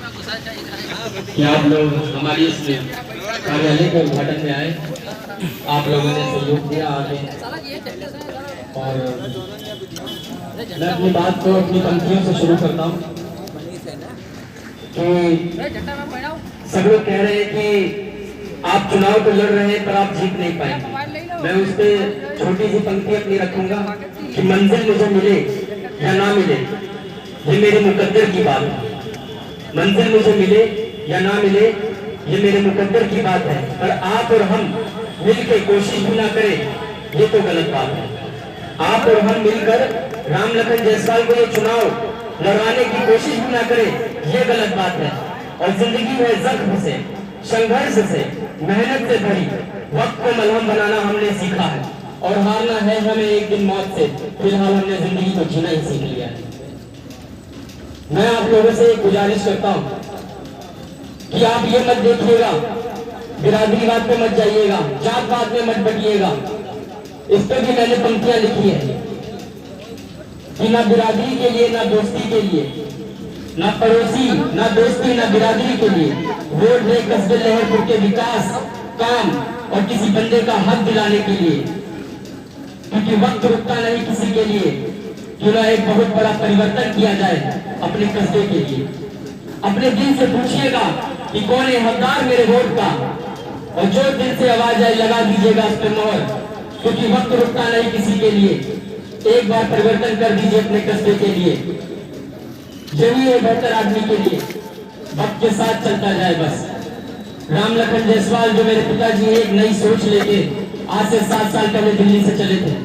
कि आप लोग हमारी इस कार्यालय के उद्घाटन में आए, आप लोगों ने सहयोग दिया आगे। और मैं अपनी बात को अपनी पंक्तियों से शुरू करता हूँ कि सब लोग कह रहे हैं कि आप चुनाव तो लड़ रहे हैं पर आप जीत नहीं पाएंगे। मैं उस पर छोटी सी पंक्ति अपनी रखूंगा कि मंजिल मुझे मिले या ना मिले ये मेरे मुकद्दर की बात है। मंजिल मुझे मिले या ना मिले ये मेरे मुकद्दर की बात है, पर आप और हम मिलकर कोशिश भी ना करें ये तो गलत बात है। आप और हम मिलकर राम लखन जायसवाल को ये चुनाव लड़वाने की कोशिश भी ना करें ये गलत बात है। और जिंदगी में जख्म से, संघर्ष से, मेहनत से भरी वक्त को मलहम बनाना हमने सीखा है और हारना है हमें एक दिन मौत से। फिलहाल हमने जिंदगी को जीना ही सीख लिया है। मैं आप लोगों से एक गुजारिश करता हूं कि आप ये मत देखिएगा, बिरादरीवाद पे मत जाइएगा, जातवाद में मत बटिएगा। इस पर भी मैंने पंक्तियां लिखी है कि ना बिरादरी के लिए, ना दोस्ती के लिए, ना पड़ोसी, ना दोस्ती, ना बिरादरी के लिए वोट दे कस्बे लहरपुर के विकास, काम और किसी बंदे का हक दिलाने के लिए, क्योंकि वक्त रुकता नहीं किसी के लिए। क्यों ना एक बहुत बड़ा परिवर्तन किया जाए अपने कस्बे के लिए। अपने दिल से पूछिएगा कि कौन है हकदार मेरे वोट का, और जो दिल से आवाज आए लगा दीजिएगा उस पर मोहर, क्योंकि वक्त रुकता नहीं किसी के लिए। एक बार परिवर्तन कर दीजिए अपने कस्बे के लिए, यही है बेहतर आदमी के लिए। वक्त के साथ चलता जाए बस। राम लखन जायसवाल जो मेरे पिताजी एक नई सोच लेके आज से 7 साल पहले दिल्ली से चले थे।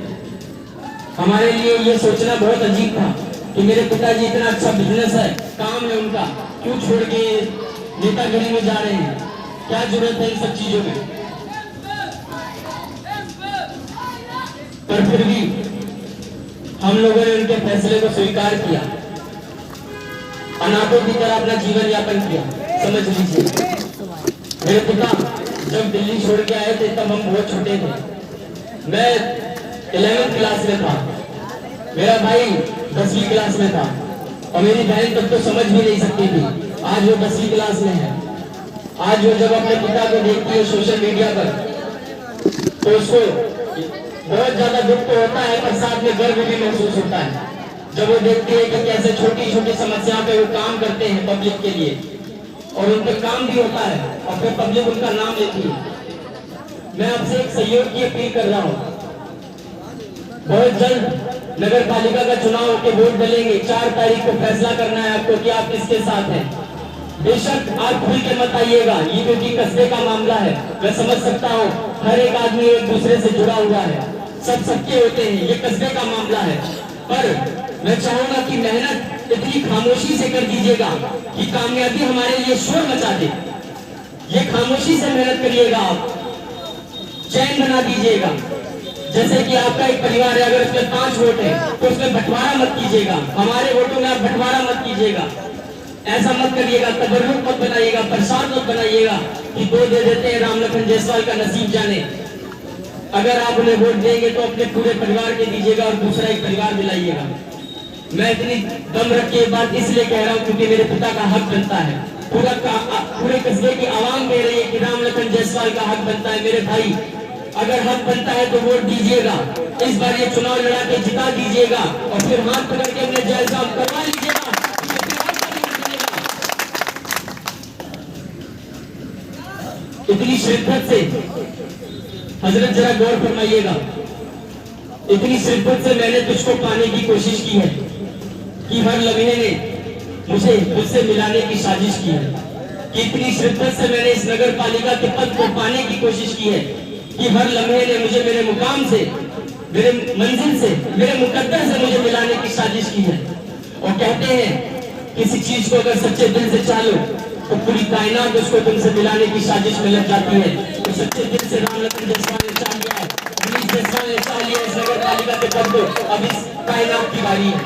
हमारे लिए ये सोचना बहुत अजीब था कि मेरे पिताजी इतना अच्छा बिजनेस है, काम है उनका, क्यों छोड़ के नेतागिरी में जा रहे हैं, क्या जरूरत है इन सब चीजों में। पर फिर भी हम लोगों ने उनके फैसले को स्वीकार किया, अनाथों की तरह अपना जीवन यापन किया। समझ लीजिए, मेरे पिता जब दिल्ली छोड़ के आए थे तब हम बहुत छोटे थे। मैं 11वीं क्लास में था, मेरा भाई 10वीं क्लास में था और मेरी बहन तब तो समझ भी नहीं सकती थी। आज वो 10वीं क्लास में है। आज वो जब अपने पिता को देखती है सोशल मीडिया पर तो उसको बहुत ज्यादा दुख तो होता है, पर साथ में गर्व भी महसूस होता है जब वो देखती है कि कैसे छोटी छोटी समस्या पे वो काम करते हैं पब्लिक के लिए, और उन पर काम भी होता है और फिर पब्लिक उनका नाम लेती है। मैं आपसे एक सहयोग की अपील कर रहा हूँ। बहुत जल्द नगर पालिका का चुनाव के वोट डलेंगे। 4 तारीख को फैसला करना है आपको कि आप किसके साथ हैं। बेशक आप खुल के मत आइएगा, ये क्योंकि कस्बे का मामला है। मैं समझ सकता हूँ हर एक आदमी एक दूसरे से जुड़ा हुआ है, सब सबके होते हैं, ये कस्बे का मामला है। पर मैं चाहूंगा कि मेहनत इतनी खामोशी से कर दीजिएगा कि कामयाबी हमारे लिए शोर मचा दे। ये खामोशी से मेहनत करिएगा, आप चैन बना दीजिएगा। जैसे कि आपका एक परिवार है, अगर उसमें 5 वोट है तो उसमें बंटवारा मत कीजिएगा। हमारे वोटों में आप बंटवारा मत कीजिएगा, ऐसा मत करिएगा। तबर्रुक मत बनाइएगा, प्रसाद मत बनाइएगा कि 2 दे देते हैं, राम लखन जायसवाल का नसीब जाने। अगर आप उन्हें वोट देंगे तो अपने पूरे परिवार के दीजिएगा और दूसरा एक परिवार दिलाइएगा। मैं इतनी दम रख के बात इसलिए कह रहा हूँ क्योंकि मेरे पिता का हक बनता है। पूरे कस्बे की आवाम कह रही है कि राम लखन जायसवाल का हक बनता है। मेरे भाई, अगर हक बनता है तो वोट दीजिएगा। इस बार ये चुनाव लड़ा के जिता दीजिएगा और फिर हाथ पकड़ के अपने जायजा करवा लीजिएगा। इतनी शिद्दत से हजरत जरा गौर फरमाइएगा, इतनी शिद्दत से मैंने तुझको पाने की कोशिश की है कि हर लम्हे ने मुझसे मिलाने की साजिश की है। कि इतनी शिद्दत से मैंने इस नगर पालिका के पद को पाने की कोशिश की है कि हर लम्हे ने मुझे मेरे मुकाम से, मेरे मंजिल से, मेरे मुकद्दर से मुझे मिलाने की साजिश की है। और कहते हैं किसी चीज को अगर सच्चे दिल से चाहो तो पूरी कायनात उसको तुमसे मिलाने की साजिश में लग जाती है। तो सच्चे दिल से राम लखन जायसवाल ने चाह लिया है, पुलिस जायसवाल ने चाह लिया इस नगर पालिका के पद को। अब इस कायनात की बारी है,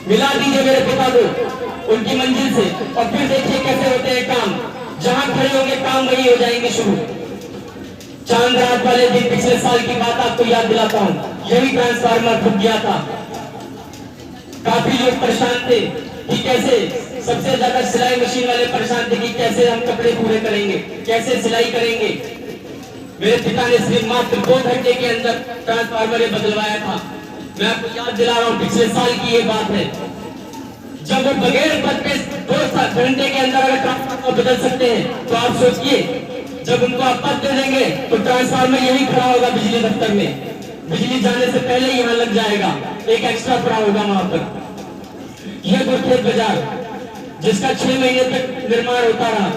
मिला दीजिए मेरे पिता को उनकी मंजिल से और फिर देखिए कैसे होते हैं काम। जहां खड़े होंगे काम वही हो जाएंगे शुरू। चांद रात वाले दिन पिछले साल की बात आपको याद दिलाता हूँ, यही ट्रांसफार्मर फूट गया था। काफी लोग परेशान थे कि कैसे सबसे ज्यादा सिलाई मशीन वाले परेशान थे कि कैसे हम कपड़े पूरे करेंगे, कैसे सिलाई करेंगे। मेरे पिता ने सिर्फ मात्र 2 घंटे के अंदर ट्रांसफार्मर बदलवाया था। मैं आपको याद दिला रहा हूँ, पिछले साल की ये बात है। जब वो बगैर पद पे 2 घंटे के अंदर अगर ट्रांसफार्मर बदल सकते हैं, तो आप सोचिए जब उनको आप पद दे देंगे तो ट्रांसफार्मर यही खड़ा होगा बिजली दफ्तर में, बिजली जाने से पहले ही यहाँ लग जाएगा, एक एक्स्ट्रा पड़ा होगा वहां पर। यह गुरखेत बाजार जिसका 6 महीने तक निर्माण होता रहा,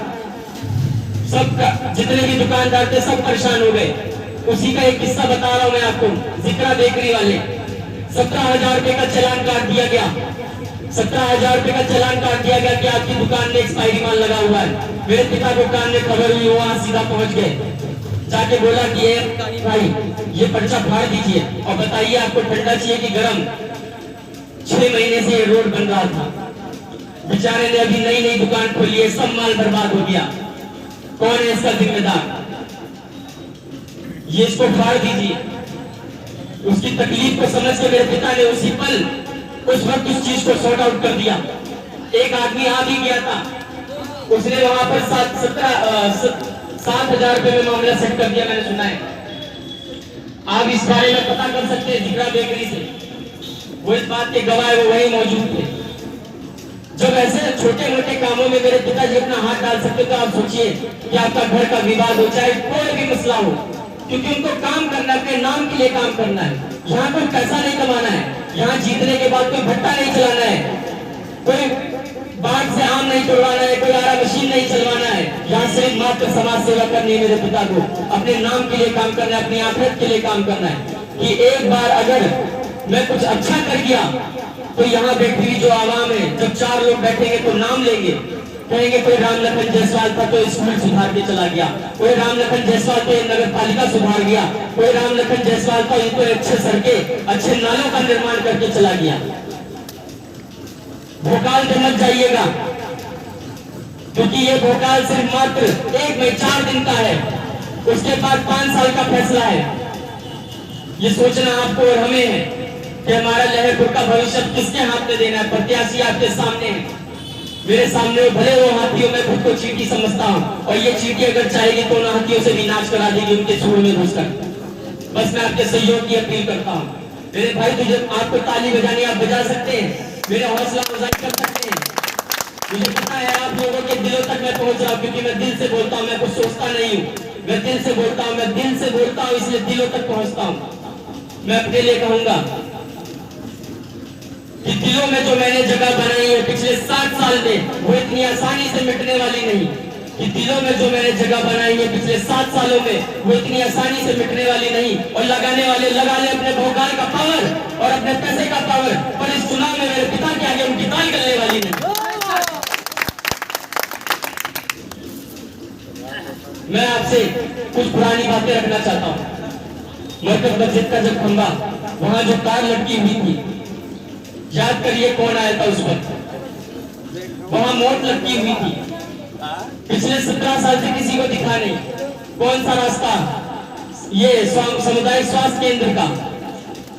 सबका जितने भी दुकानदार थे सब परेशान हो गए। उसी का एक किस्सा बता रहा हूं मैं आपको। जिक्रा बेकरी वाले 17,000 रुपए का चालान काट दिया गया। 17,000 रुपए का चालान काट दिया गया कि आपकी दुकान में एक्सपायरी माल लगा हुआ है। मेरे पिता को कान में खबर हुई, वहां सीधा पहुंच गए, जाके बोला कि ये भाई ये पर्चा फाड़ दीजिए और बताइए आपको ठंडा चाहिए कि गर्म। 6 महीने से ये रोड बन रहा था, बेचारे ने अभी नई नई दुकान खोली है, सब माल बर्बाद हो गया। कौन है इसका जिम्मेदार? ये इसको फाड़ दीजिए। उसकी तकलीफ को समझ के मेरे पिता ने उसी पल उस वक्त उस चीज को सॉर्ट आउट कर दिया। एक आदमी आ भी गया था, उसने वहां पर 7,000 रुपए में मामला सेट कर दिया, मैंने सुना है। आप इस बारे में पता कर सकते हैं जिक्रा बेकरी से, वो इस बात के गवाह वो वही मौजूद थे। जब ऐसे छोटे मोटे कामों में मेरे पिताजी अपना हाथ डाल सकते तो आप सोचिए कि आपका घर का विवाद हो, चाहे कोई भी मसला हो, क्योंकि उनको काम करना है, अपने नाम के लिए काम करना है। यहाँ कोई पैसा नहीं कमाना है, यहाँ जीतने के बाद कोई भट्टा नहीं चलाना है, कोई बाढ़ से आम नहीं तोड़वाना है, कोई आरा मशीन नहीं चलवाना है। यहाँ सिर्फ मात्र समाज सेवा करनी है। मेरे पिता को अपने नाम के लिए काम करना है, अपनी आखिरत के लिए काम करना है कि एक बार अगर मैं कुछ अच्छा कर गया तो यहाँ बैठी हुई जो आवाम है, जब 4 लोग बैठेंगे तो नाम लेंगे, कहेंगे कोई राम लखन जायसवाल था तो स्कूल सुधार के चला गया, कोई राम लखन जायसवाल तो नगर पालिका सुधार गया, कोई राम लखन जायसवाल तो इनको अच्छे सड़कें अच्छे नालों का निर्माण करके चला गया। भोकाल पे मत जाइएगा, क्योंकि ये भोकाल सिर्फ मात्र 1 में 4 दिन का है, उसके बाद 5 साल का फैसला है। ये सोचना आपको और हमें है कि हमारा लहरपुर का भविष्य किसके हाथ में देना है। प्रत्याशी आपके सामने है, मेरे सामने भले वो हाथियों में खुद को चींटी समझता हूं, और ये चींटी अगर चाहेगी तो उन हाथियों से भी नाश करा देगी उनके सूर में घुसकर। बस मैं आपके सहयोग की अपील करता हूं। मेरे भाई तुझे आपको ताली बजानी आप बजा सकते हैं, मेरे हौसला अफजाई कर सकते हैं। मुझे पता है आप लोगों के दिलों तक मैं पहुंच रहा हूं, क्योंकि मैं दिल से बोलता हूं, मैं कुछ सोचता नहीं हूं, मैं दिल से बोलता हूं, मैं दिल से बोलता हूं, इसलिए दिलों तक पहुंचता हूं। मैं अपने लिए कहूंगा कि दिलों में जो मैंने जगह बनाई है पिछले 60 साल में, वो इतनी आसानी से मिटने वाली नहीं। कि दिलों में जो मैंने जगह बनाई है पिछले 7 सालों में, वो इतनी आसानी से मिटने वाली नहीं। और लगाने वाले लगा ले अपने भोकाल का पावर और अपने पैसे का पावर, पर इस चुनाव में मेरे पिता के आगे उनकी ताल गलने वाली नहीं। मैं आपसे कुछ पुरानी बातें रखना चाहता हूँ। मरकज मस्जिद का जब खंबा, वहां जो कार लटकी हुई थी, याद करिए कौन आया था उस वक्त। वहां मौत लटकी हुई थी, पिछले 17 साल से किसी को दिखा नहीं। कौन सा रास्ता? ये सामुदायिक स्वास्थ्य केंद्र का,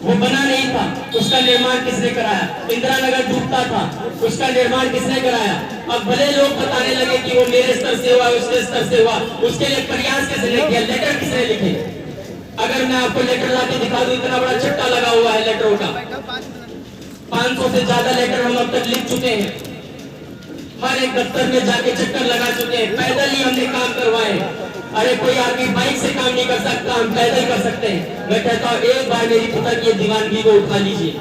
वो बना नहीं था, उसका निर्माण किसने कराया? इंदिरा नगर डूबता था, उसका निर्माण किसने कराया? अब भले लोग बताने लगे कि वो मेरे स्तर से हुआ, उसके स्तर से हुआ, उसके लिए प्रयास किसने किया, लेटर किसने लिखे? अगर मैं आपको लेटर लाके दिखा दूं, इतना बड़ा चट्टा लगा हुआ है लेटरों का, 500 से ज्यादा लेटर हम अब तक लिख चुके हैं, हर एक दफ्तर में जाके चक्कर लगा चुके हैं, पैदल ही हमने काम करवाए। अरे कोई आदमी बाइक से काम नहीं कर सकता, हम पैदल कर सकते हैं। मैं कहता हूँ एक बार मेरी पिता की दीवानगी को उठा लीजिए,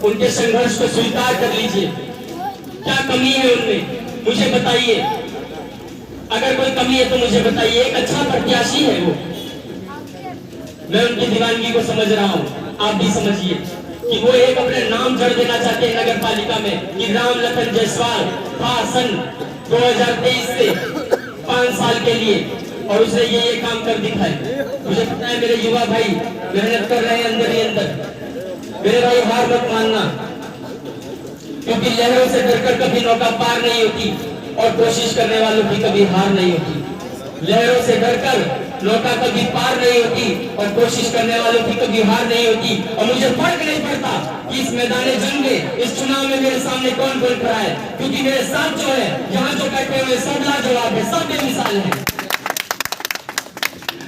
उनके संघर्ष को स्वीकार कर लीजिए। क्या कमी है उनमें, मुझे बताइए। अगर कोई कमी है तो मुझे बताइए। एक अच्छा प्रत्याशी है वो, मैं उनकी दीवानगी को समझ रहा हूँ, आप भी समझिए कि वो एक अपने नाम जड़ देना चाहते हैं नगर पालिका में कि राम लखन जायसवाल था सन 2023 से 5 साल के लिए, और उसने ये काम कर दिखाए। मुझे पता है मेरे युवा भाई मेहनत कर रहे हैं अंदर ही अंदर। मेरे भाई हार मत मानना, क्योंकि लहरों से डरकर कभी नौका पार नहीं होती और कोशिश करने वालों की कभी हार नहीं होती। लहरों से डरकर नौका कभी पार नहीं होती और कोशिश करने वालों की कभी हार नहीं होती। और मुझे फर्क नहीं पड़ता कि इस मैदान जंग में, इस चुनाव में मेरे सामने कौन कौन खड़ा है, क्योंकि मेरे साथ जो है, यहाँ जो बैठे हुए सब लाजवाब है, सब बेमिसाल है।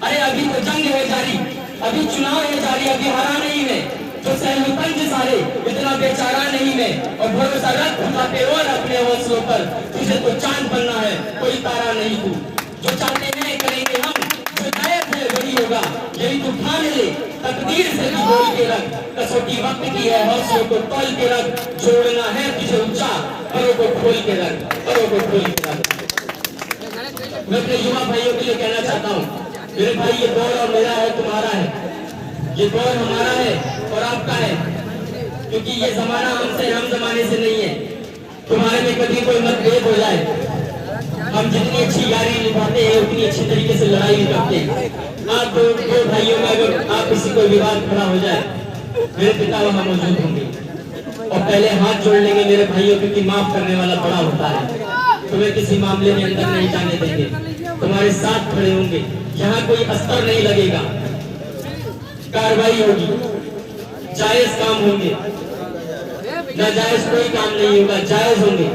अरे अभी तो जंग है जारी, अभी चुनाव है जारी, अभी हारा नहीं है। तो सहलुतंज सारे इतना बेचारा नहीं मैं, और भरोसा रख उठाते और अपने हौसलों पर, तुझे तो चांद बनना है, कोई तारा नहीं तू। जो चाहते हैं करेंगे हम, जो नायक है वही होगा, यही तू ठान ले, तकदीर से भी बोल के रख, कसौटी वक्त की है, हौसलों को तौल के रख, जोड़ना है तुझे ऊंचा, परों को खोल के रख, परों को खोल के रख। मैं अपने युवा भाइयों के लिए कहना चाहता हूँ, मेरे भाई ये दौर और मेरा है, तुम्हारा है, ये दौर हमारा है और आपका है, क्योंकि ये जमाना हमसे, हम जमाने से नहीं है। तुम्हारे में कभी कोई मतभेद हो जाए, हम जितनी अच्छी यारी निभाते हैं उतनी अच्छी तरीके से लड़ाई भी करते हैं। आप दो भाइयों में अगर आप किसी को विवाद खड़ा हो जाए, मेरे पिता वहां मौजूद होंगे और पहले हाथ जोड़ लेंगे मेरे भाइयों, क्योंकि माफ करने वाला बड़ा होता है। तुम्हें किसी मामले में अंदर नहीं जाने देंगे, तुम्हारे साथ खड़े होंगे, यहाँ कोई अस्तर नहीं लगेगा, कार्रवाई होगी, जायज काम होंगे, नाजायज कोई काम नहीं होगा, जायज होंगे।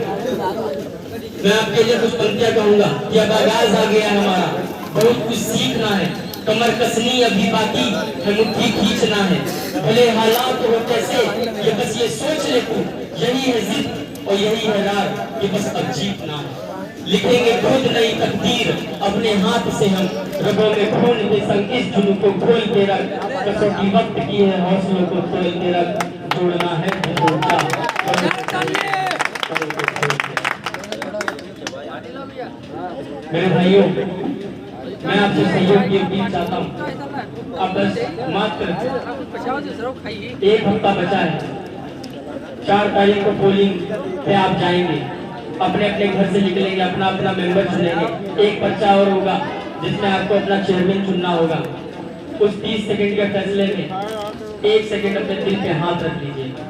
मैं आपके लिए कुछ पंक्तियां कहूंगा कि अब आगाज आ गया है हमारा, बहुत कुछ सीखना है, कमर कसनी अभी बाकी है, मुट्ठी खींचना है, भले हालात हो कैसे ये बस ये सोच ले तू, यही है जिद और यही है रार कि बस अब जीतना है। लिखेंगे खुद नई तकदीर अपने हाथ से हम, रगों में खून के संग इस जुनून को खोल के रख, कसौटी वक्त की है, हौसलों को तोल के रख, जोड़ना है मेरे भाइयों, मैं आपसे सहयोग की अपील चाहता हूँ। अब बस मात्र 1 हफ्ता बचा है, 4 तारीख को पोलिंग पे आप जाएंगे, अपने अपने घर से निकलेंगे, अपना अपना मेंबर चुनेंगे, एक पर्चा और होगा जिसमें आपको अपना चेयरमैन चुनना होगा। उस 30 सेकंड के फैसले में 1 सेकंड अपने दिल पे हाथ रख लीजिएगा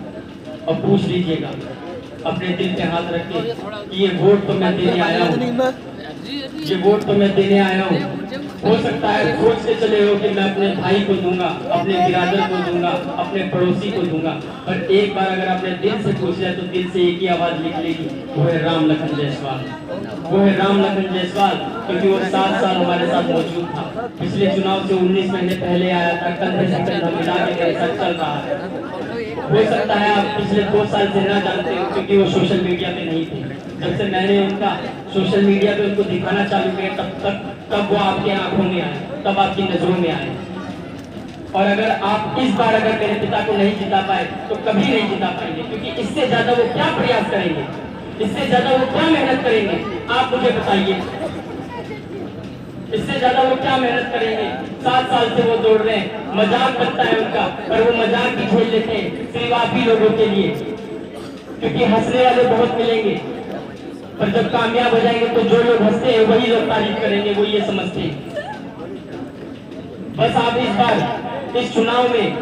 और पूछ लीजिएगा अपने दिल पे हाथ रख के कि ये वोट तो मैं देने आया हूँ, ये वोट तो मैं देने आया हूँ। हो सकता है सोचते चले हो कि मैं अपने भाई को दूंगा, अपने बिरादर को दूंगा, अपने पड़ोसी को दूंगा, पर एक बार अगर अपने दिल से पूछ जाए तो दिल से एक ही आवाज निकलेगी, वो है राम लखन जायसवाल, वो है राम लखन जायसवाल, क्योंकि वो 7 साल हमारे साथ मौजूद था। पिछले चुनाव से 19 महीने पहले आया था, कंधे से कंधा मिला के मेरे साथ चल रहा है। हो सकता है आप पिछले 2 साल से ना जानते हो, क्योंकि वो सोशल मीडिया पे नहीं थे। जब से मैंने उनका सोशल मीडिया पे उनको दिखाना चालू किया, तब वो आपके आंखों में आए, तब आपकी नजरों में आए। और अगर आप इस बार अगर मेरे पिता को नहीं जिता पाए तो कभी नहीं जिता पाएंगे, क्योंकि इससे ज्यादा वो क्या प्रयास करेंगे, इससे ज्यादा वो क्या मेहनत करेंगे, आप मुझे बताइए। इससे ज्यादा वो क्या मेहनत करेंगे? 7 साल से वो दौड़ रहे हैं, मजाक बनता है उनका, पर वो मजाक भी झेल लेते हैं सिर्फ आप ही लोगों के लिए, क्योंकि हंसने वाले बहुत मिलेंगे, पर जब कामयाब हो जाएंगे तो जो लोग हंसते हैं वही लोग तारीफ करेंगे, वो ये समझते हैं। बस आप इस बार इस चुनाव में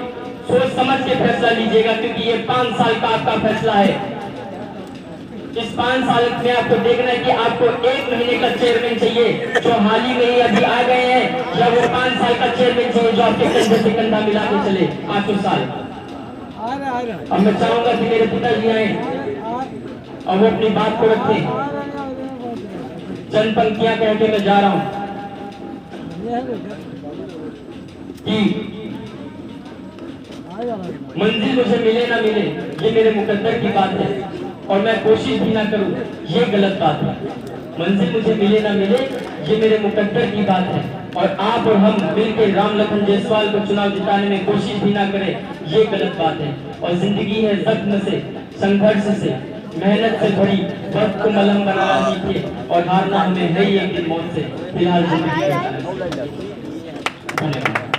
सोच समझ के फैसला लीजिएगा, क्योंकि ये 5 साल का आपका फैसला है। इस 5 साल में आपको देखना है कि आपको 1 महीने का चेयरमैन चाहिए जो हाल ही में ही अभी आ गए हैं, या वो 5 साल का चेयरमैन चाहिए जो आपके कंधे से कंधा मिला के चले 5 साल। अब मैं चाहूंगा कि मेरे पिताजी आए और वो अपनी बात को रखे। चंद पंक्तियां कह के मैं जा रहा हूं कि मंजिल मुझे मिले ना मिले ये मेरे मुकद्दर की बात है, और मैं कोशिश भी ना करूं ये गलत बात है। मंजिल मुझे मिले ना मिले ये मेरे मुकद्दर की बात है, और आप और हम मिलकर राम लखन जायसवाल को चुनाव जिताने में कोशिश भी ना करें ये गलत बात है। और जिंदगी है जख्म से, संघर्ष से, मेहनत से भरी, वक्त को मलहम बनाना सीखिए, और हारना हमें है ही एक दिन मौत से। फिलहाल जिंदगी धन्यवाद।